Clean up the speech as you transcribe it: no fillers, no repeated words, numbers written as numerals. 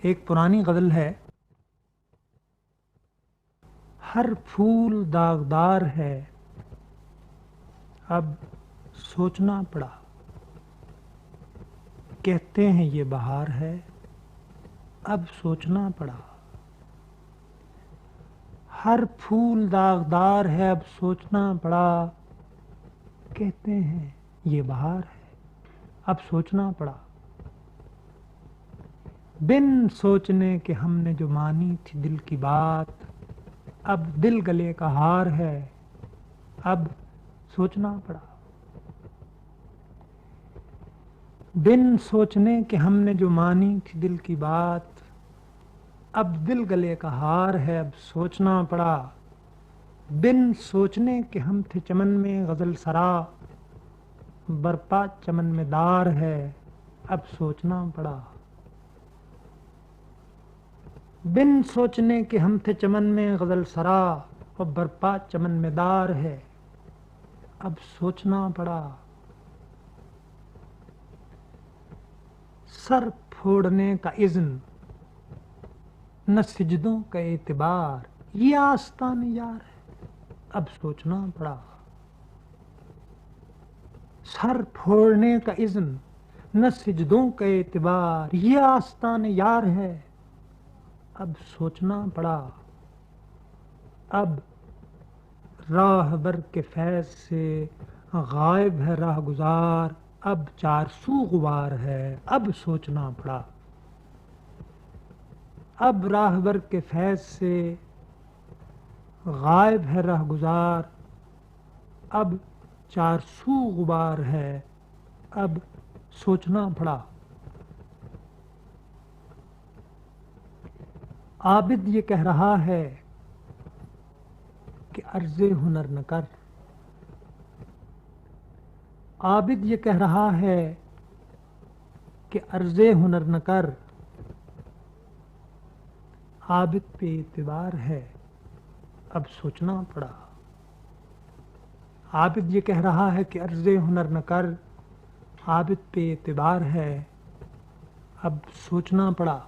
ایک پرانی غزل ہے، ہر پھول داغدار ہے، اب سوچنا پڑا، کہتے ہیں یہ بہار ہے، اب سوچنا پڑا۔ ہر پھول داغدار ہے، اب سوچنا پڑا، کہتے ہیں یہ بہار ہے، اب سوچنا پڑا۔ بن سوچنے کہ ہم نے جو مانی تھی دل کی بات، اب دل گلے کا ہار ہے، اب سوچنا پڑا۔ بن سوچنے کہ ہم نے جو مانی تھی دل کی بات، اب دل گلے کا ہار ہے، اب سوچنا پڑا۔ بن سوچنے کہ ہم تھے چمن میں غزل سرا، برپا چمن میں دار ہے، اب سوچنا پڑا۔ بن سوچنے کہ ہم تھے چمن میں غزل سرا، اور برپا چمن میں دار ہے، اب سوچنا پڑا۔ سر پھوڑنے کا اذن، نہ سجدوں کا اعتبار، یہ آستان یار ہے، اب سوچنا پڑا۔ سر پھوڑنے کا اذن، نہ سجدوں کا اعتبار، یہ آستان یار ہے، اب سوچنا پڑا۔ اب راہ بر کے فیض سے غائب ہے راہ گزار، اب چار سو غبار ہے، اب سوچنا پڑا۔ اب راہ بر کے فیض سے غائب ہے راہ گزار، اب چار سو غبار ہے، اب سوچنا پڑا۔ عابد یہ کہہ رہا ہے کہ عرض ہنر نہ کر، عابد یہ کہہ رہا ہے کہ عرض ہنر نہ کر، عابد پہ اعتبار ہے، اب سوچنا پڑا۔ عابد یہ کہہ رہا ہے کہ عرض ہنر نہ کر، عابد پہ اعتبار ہے، اب سوچنا پڑا۔